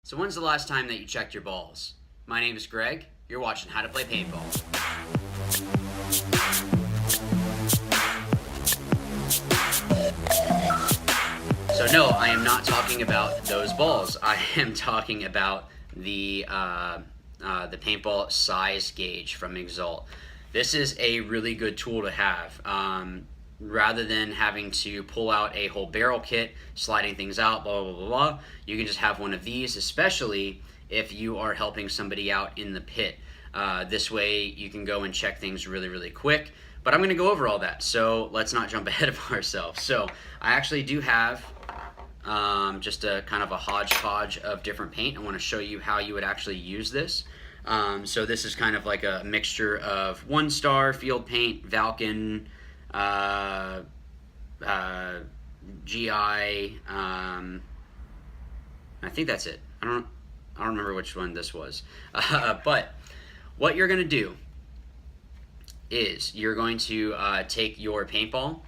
So when's the last time that you checked your balls? My name is Greg. You're watching How to Play Paintball. So no, I am not talking about those balls. I am talking about the paintball size gauge from Exalt. This is a really good tool to have. Rather than having to pull out a whole barrel kit, sliding things out, blah, blah, blah, blah, you can just have one of these, especially if you are helping somebody out in the pit. This way you can go and check things really, really quick. But I'm going to go over all that, so let's not jump ahead of ourselves. So I actually do have just a kind of a hodgepodge of different paint. I want to show you how you would actually use this. So this is kind of like a mixture of 1-star, field paint, Vulcan, GI, I think that's it. I don't remember which one this was. But what you're going to do is you're going to take your paintball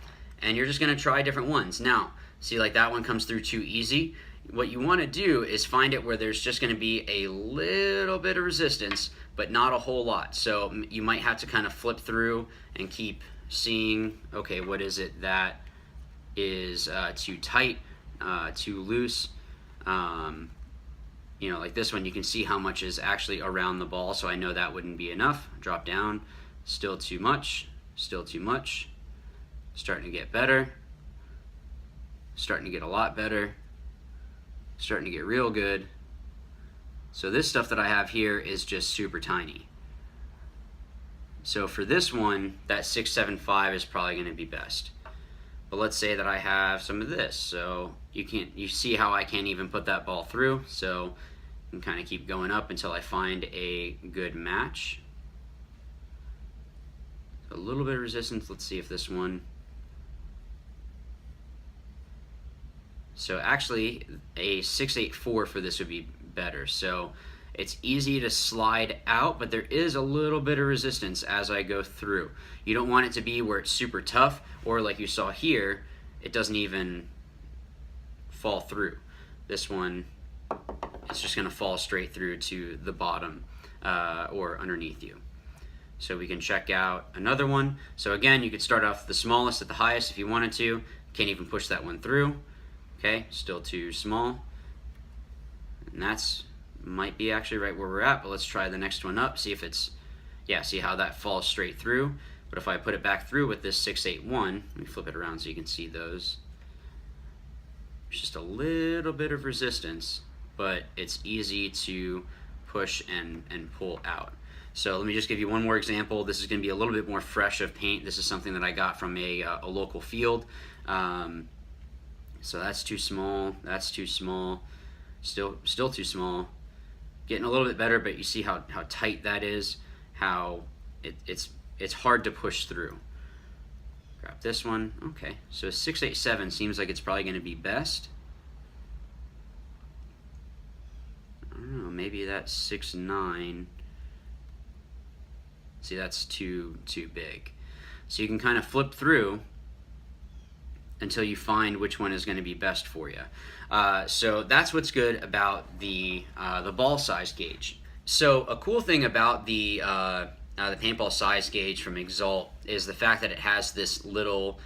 and you're just going to try different ones. Now, see, like that one comes through too easy. What you want to do is find it where there's just going to be a little bit of resistance, but not a whole lot. So you might have to kind of flip through and keep seeing, okay, what is it that is too tight, too loose. You know, like this one, you can see how much is actually around the ball, so I know that wouldn't be enough. Drop down, still too much, still too much. Starting to get better, starting to get a lot better, starting to get real good. So this stuff that I have here is just super tiny. So for this one, that 675 is probably going to be best. But let's say that I have some of this. So you see how I can't even put that ball through. So I can kind of keep going up until I find a good match. A little bit of resistance. Let's see if this one. So actually a 684 for this would be better. So it's easy to slide out, but there is a little bit of resistance as I go through. You don't want it to be where it's super tough, or like you saw here, it doesn't even fall through. This one, it's just gonna fall straight through to the bottom or underneath you. So we can check out another one. So again, you could start off the smallest at the highest if you wanted to. Can't even push that one through. Okay, still too small. And that's might be actually right where we're at, but let's try the next one up, see if it's, yeah, see how that falls straight through. But if I put it back through with this 681, let me flip it around so you can see those. There's just a little bit of resistance, but it's easy to push and pull out. So let me just give you one more example. This is going to be a little bit more fresh of paint. This is something that I got from a local field. So that's too small, that's too small, still too small. Getting a little bit better, but you see how tight that is, how it's hard to push through. Grab this one. Okay, so 687 seems like it's probably going to be best. I don't know, maybe that 69. See, that's too big. So you can kind of flip through until you find which one is going to be best for you. So that's what's good about the ball size gauge. So a cool thing about the paintball size gauge from Exalt is the fact that it has this little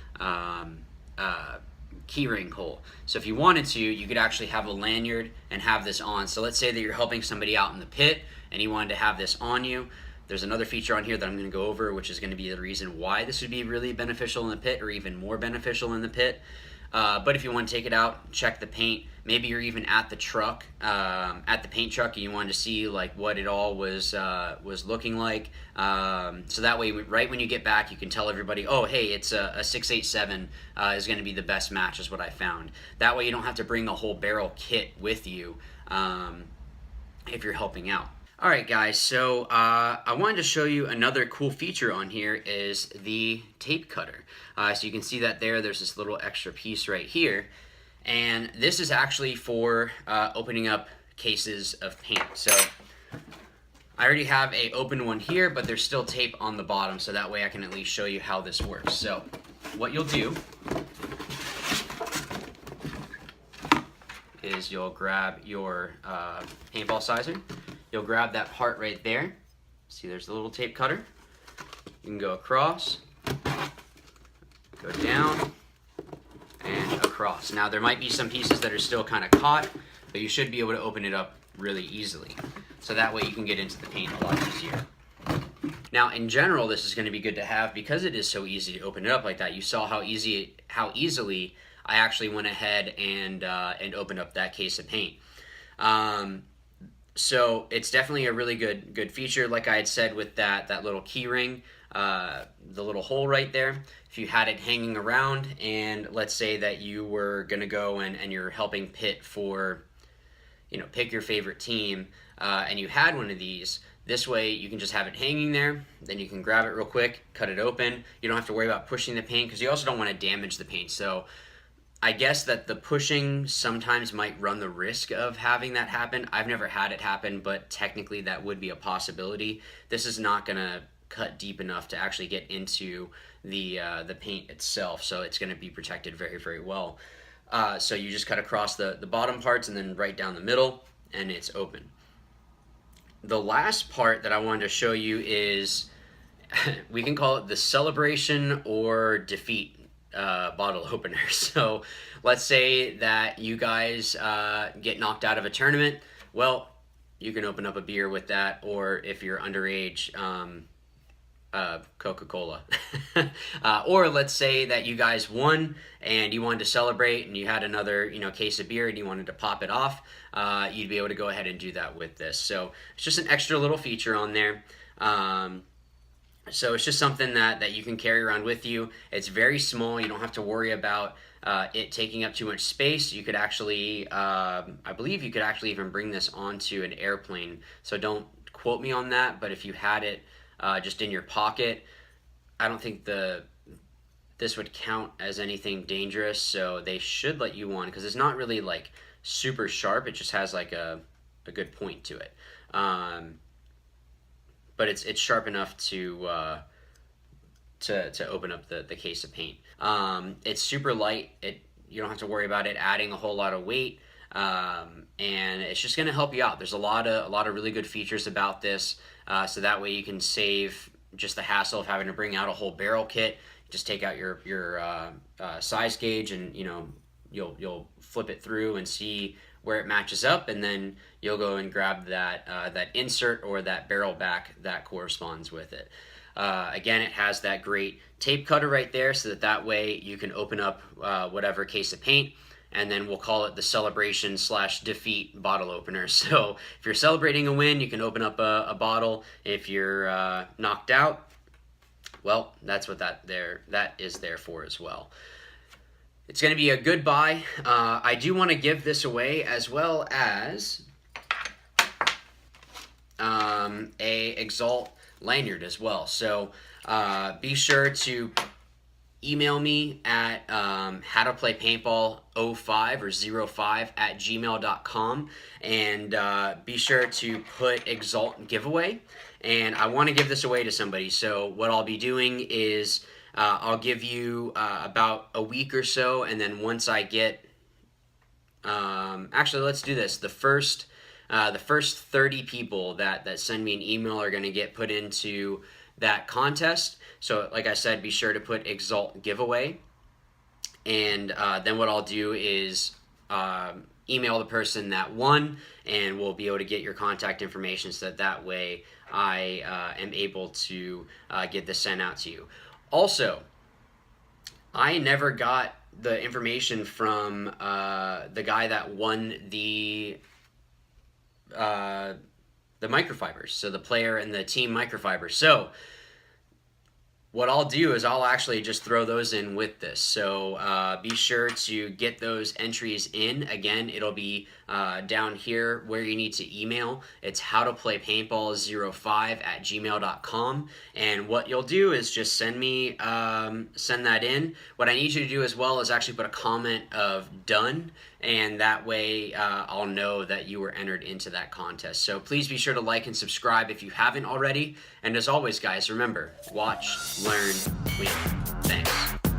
keyring hole. So if you wanted to, you could actually have a lanyard and have this on. So let's say that you're helping somebody out in the pit and you wanted to have this on you. There's another feature on here that I'm going to go over, which is going to be the reason why this would be really beneficial in the pit, or even more beneficial in the pit. But if you want to take it out, check the paint. Maybe you're even at the truck, at the paint truck, and you wanted to see like what it all was looking like. So that way, right when you get back, you can tell everybody, oh, hey, it's a 687 is going to be the best match, is what I found. That way, you don't have to bring a whole barrel kit with you if you're helping out. Alright guys, so I wanted to show you another cool feature on here is the tape cutter. So you can see that there's this little extra piece right here, and this is actually for opening up cases of paint. So I already have a open one here, but there's still tape on the bottom, so that way I can at least show you how this works. So what you'll do is you'll grab your paintball sizer. You'll grab that part right there. See, there's the little tape cutter. You can go across, go down, and across. Now, there might be some pieces that are still kind of caught, but you should be able to open it up really easily. So that way you can get into the paint a lot easier. Now, in general, this is going to be good to have because it is so easy to open it up like that. You saw how easily I actually went ahead and opened up that case of paint. So it's definitely a really good feature. Like I had said with that little key ring, the little hole right there. If you had it hanging around, and let's say that you were going to go and you're helping pit for, pick your favorite team, and you had one of these. This way you can just have it hanging there, then you can grab it real quick, cut it open. You don't have to worry about pushing the paint because you also don't want to damage the paint. So I guess that the pushing sometimes might run the risk of having that happen. I've never had it happen, but technically that would be a possibility. This is not going to cut deep enough to actually get into the paint itself, so it's going to be protected very, very well. So you just cut across the bottom parts and then right down the middle, and it's open. The last part that I wanted to show you is, we can call it the celebration or defeat bottle opener. So let's say that you guys get knocked out of a tournament. Well, you can open up a beer with that, or if you're underage, Coca-Cola. Or let's say that you guys won and you wanted to celebrate and you had another case of beer and you wanted to pop it off, you'd be able to go ahead and do that with this. So it's just an extra little feature on there. So it's just something that you can carry around with you. It's very small. You don't have to worry about it taking up too much space. You could actually, I believe you could actually even bring this onto an airplane. So don't quote me on that, but if you had it just in your pocket, I don't think this would count as anything dangerous. So they should let you on because it's not really like super sharp. It just has like a good point to it. But it's sharp enough to open up the case of paint. It's super light. You don't have to worry about it adding a whole lot of weight, and it's just going to help you out. There's a lot of really good features about this, so that way you can save just the hassle of having to bring out a whole barrel kit. Just take out your size gauge, and you'll flip it through and see where it matches up, and then you'll go and grab that insert or that barrel back that corresponds with it. Again, it has that great tape cutter right there, so that way you can open up whatever case of paint, and then we'll call it the celebration/defeat bottle opener. So if you're celebrating a win, you can open up a bottle. If you're knocked out, well, that's what that is there for as well. It's going to be a good buy. I do want to give this away as well as a Exalt lanyard as well. So be sure to email me at howtoplaypaintball05 or 05@gmail.com, and be sure to put Exalt giveaway. And I want to give this away to somebody. So what I'll be doing is I'll give you about a week or so, and then once I get, actually, let's do this. The first 30 people that send me an email are going to get put into that contest. So like I said, be sure to put Exalt giveaway, and then what I'll do is email the person that won, and we'll be able to get your contact information, so that way I am able to get this sent out to you. Also, I never got the information from the guy that won the microfibers, so the player and the team microfibers. So what I'll do is I'll actually just throw those in with this. So be sure to get those entries in. Again, it'll be down here where you need to email. It's howtoplaypaintball05@gmail.com. And what you'll do is just send that in. What I need you to do as well is actually put a comment of done, and that way I'll know that you were entered into that contest. So please be sure to like and subscribe if you haven't already. And as always, guys, remember, watch, learn, win. Thanks.